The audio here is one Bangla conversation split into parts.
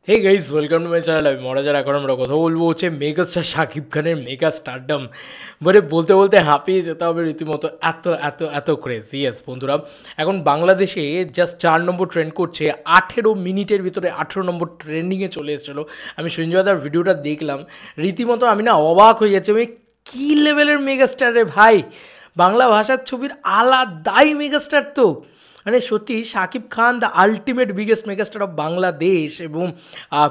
Hey guys, welcome to my channel. আমি মরাজার। এখন আমরা কথা বলবো হচ্ছে মেগাস্টার শাকিব খানের মেগা স্টারডম। মানে বলতে বলতে হাঁপিয়ে যেতে হবে রীতিমতো, এত এত এত ক্রেজ। ইয়েস বন্ধুরা, এখন বাংলাদেশে জাস্ট 4 নম্বর ট্রেন্ড করছে। 18 মিনিটের ভিতরে 18 নম্বর ট্রেন্ডিংয়ে চলে এসেছিলো। আমি সঞ্জয়দার ভিডিওটা দেখলাম, রীতিমতো আমি না অবাক হয়ে যাচ্ছি। আমি কী লেভেলের মেগাস্টার রে ভাই! বাংলা ভাষার ছবির আলাদাই মেগাস্টার তো। মানে সত্যি Shakib Khan the ultimate biggest megastar of Bangladesh. এবং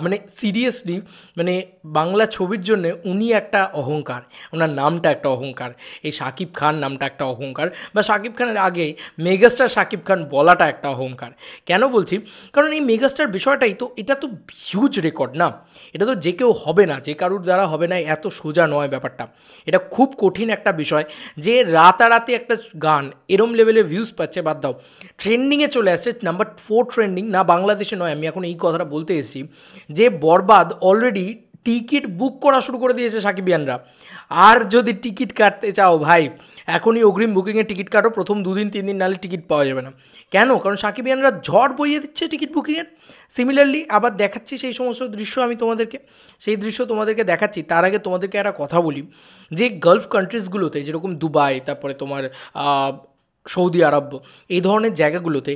মানে সিরিয়াসলি, মানে বাংলা ছবির জন্য উনি একটা অহংকার। ওনার নামটা একটা অহংকার, এই শাকিব খান নামটা একটা অহংকার, বা শাকিব খানের আগে মেগাস্টার শাকিব খান বলাটা একটা অহংকার। কেন বলছি? কারণ এই মেগাস্টার বিষয়টাই তো, এটা তো হিউজ রেকর্ড না। এটা তো যে কেউ হবে না, যে কারুর দ্বারা হবে না, এত সোজা নয় ব্যাপারটা। এটা খুব কঠিন একটা বিষয় যে রাতারাতি একটা গান এরম লেভেলে ভিউজ পাচ্ছে। বাদ দাও, ট্রেন্ডিংয়ে চলে আসছে, নাম্বার 4 ট্রেন্ডিং, না বাংলাদেশে নয়। আমি এখন এই কথাটা বলতে এসেছি যে বরবাদ অলরেডি টিকিট বুক করা শুরু করে দিয়েছে সাকিবিয়ানরা। আর যদি টিকিট কাটতে চাও ভাই, এখনই অগ্রিম বুকিংয়ে টিকিট কাটো, প্রথম 2 দিন 3 দিন নাহলে টিকিট পাওয়া যাবে না। কেন? কারণ সাকিবিয়ানরা ঝড় বইয়ে দিচ্ছে টিকিট বুকিংয়ের। সিমিলারলি আবার দেখাচ্ছি সেই সমস্ত দৃশ্য, আমি তোমাদেরকে সেই দৃশ্য তোমাদেরকে দেখাচ্ছি। তার আগে তোমাদেরকে একটা কথা বলি, যে গালফ কান্ট্রিজগুলোতে যেরকম দুবাই, তারপরে তোমার সৌদি আরব, এই ধরনের জায়গাগুলোতে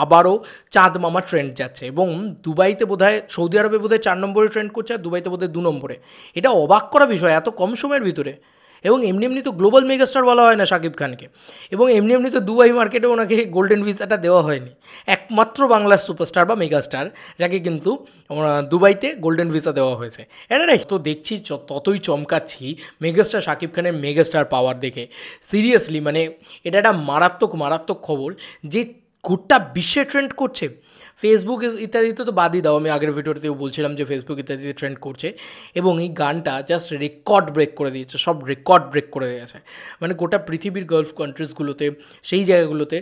আবারও চাঁদ মামা ট্রেন্ড যাচ্ছে। এবং দুবাইতে বোধহয়, সৌদি আরবে বোধহয় 4 নম্বরে ট্রেন্ড করছে, আর দুবাইতে বোধহয় 2 নম্বরে। এটা অবাক করা বিষয় এত কম সময়ের ভিতরে। এবং এমনি এমনি তো গ্লোবাল মেগাস্টার বলা হয় না শাকিব খানকে। এবং এমনি এমনি তো দুবাই মার্কেটে ওনাকে গোল্ডেন ভিসাটা দেওয়া হয়নি। একমাত্র বাংলার সুপারস্টার বা মেগাস্টার যাকে কিন্তু দুবাইতে গোল্ডেন ভিসা দেওয়া হয়েছে। এটা না তো দেখছি ততই চমকাচ্ছি মেগাস্টার শাকিব খানের মেগাস্টার পাওয়ার দেখে। সিরিয়াসলি মানে এটা একটা মারাত্মক মারাত্মক খবর যে গোটা বিশ্বে ট্রেন্ড করছে। ফেসবুক ইত্যাদিতে তো বাদই দাও, আমি আগের ভিডিওতেও বলছিলাম যে ফেসবুক ইত্যাদিতে ট্রেন্ড করছে। এবং এই গানটা জাস্ট রেকর্ড ব্রেক করে দিয়েছে, সব রেকর্ড ব্রেক করে দিয়েছে। মানে গোটা পৃথিবীর গালফ কান্ট্রিজগুলোতে, সেই জায়গাগুলোতে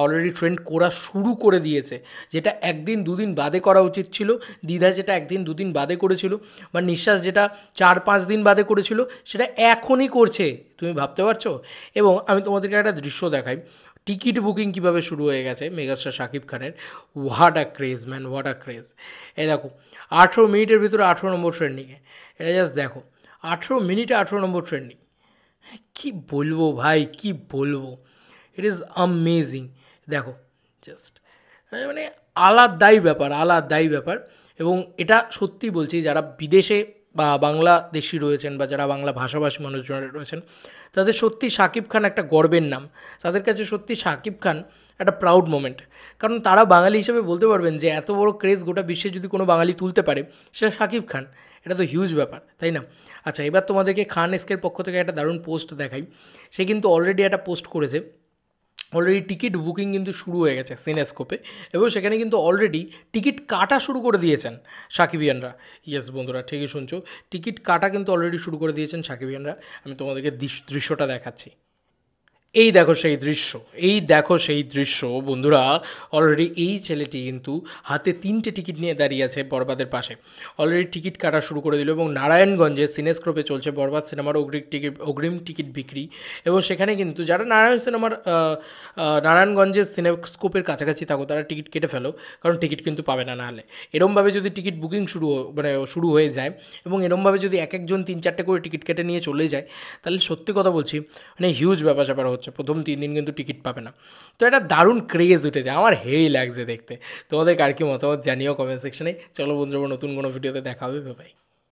অলরেডি ট্রেন্ড করা শুরু করে দিয়েছে। যেটা 1 দিন 2 দিন বাদে করা উচিত ছিল, দ্বিধা যেটা 1 দিন 2 দিন বাদে করেছিল, বা নিঃশ্বাস যেটা 4-5 দিন বাদে করেছিল, সেটা এখনই করছে। তুমি ভাবতে পারছো? এবং আমি তোমাদেরকে একটা দৃশ্য দেখাই, টিকিট বুকিং কীভাবে শুরু হয়ে গেছে মেগাস্টার শাকিব খানের। What a craze man, what a craze! এই দেখো, 18 মিনিটের ভিতরে 18 নম্বর ট্রেন্ডিংয়ে। এটা জাস্ট দেখো, 18 মিনিটে 18 নম্বর ট্রেন্ডিং। কী বলবো ভাই, কী বলবো! It is amazing. দেখো জাস্ট, মানে আলাদাই ব্যাপার, আলাদাই ব্যাপার। এবং এটা সত্যি বলছি, যারা বিদেশে বা বাংলাদেশি রয়েছেন, বা যারা বাংলা ভাষাভাষী মানুষজন রয়েছেন, তাদের সত্যি শাকিব খান একটা গর্বের নাম। তাদের কাছে সত্যি শাকিব খান একটা প্রাউড মোমেন্ট। কারণ তারা বাঙালি হিসেবে বলতে পারবেন যে এত বড় ক্রেজ গোটা বিশ্বে যদি কোনো বাঙালি তুলতে পারে, সেটা শাকিব খান। এটা তো হিউজ ব্যাপার, তাই না? আচ্ছা, এবার তোমাদেরকে খান এস্কের পক্ষ থেকে একটা দারুণ পোস্ট দেখাই। সে কিন্তু অলরেডি একটা পোস্ট করেছে, অলরেডি টিকিট বুকিং কিন্তু শুরু হয়ে গেছে সিনেস্কোপে। এবং সেখানে কিন্তু অলরেডি টিকিট কাটা শুরু করে দিয়েছেন সাকিবিয়ানরা। ইয়েস বন্ধুরা, ঠিকই শুনছো, টিকিট কাটা কিন্তু অলরেডি শুরু করে দিয়েছেন সাকিবিয়ানরা। আমি তোমাদেরকে দৃশ্যটা দেখাচ্ছি। এই দেখো সেই দৃশ্য, এই দেখো সেই দৃশ্য বন্ধুরা। অলরেডি এই ছেলেটি কিন্তু হাতে 3টে টিকিট নিয়ে দাঁড়িয়ে আছে বরবাদের পাশে। অলরেডি টিকিট কাটা শুরু করে দিল। এবং নারায়ণগঞ্জে সিনেস্কোপে চলছে বরবাদ সিনেমার অগ্রিম টিকিট বিক্রি। এবং সেখানে কিন্তু যারা নারায়ণগঞ্জের সিনেস্কোপের কাছাকাছি থাকো, তারা টিকিট কেটে ফেলো, কারণ টিকিট কিন্তু পাবে না। নাহলে এরমভাবে যদি টিকিট বুকিং শুরু হয়ে যায়, এবং এরমভাবে যদি এক একজন 3-4টে করে টিকিট কেটে নিয়ে চলে যায়, তাহলে সত্যি কথা বলছি, মানে হিউজ ব্যাপার স্যাপার হচ্ছে। প্রথম 3 দিন কিন্তু টিকিট পাবে না। তো এটা দারুণ ক্রেজ উঠেছে, আমার হেই লাগছে দেখতে। তোমাদের কার কি মতামত জানিও কমেন্ট সেকশনে। চলো বন্ধুরা, নতুন কোনো ভিডিওতে দেখা হবে, বাই।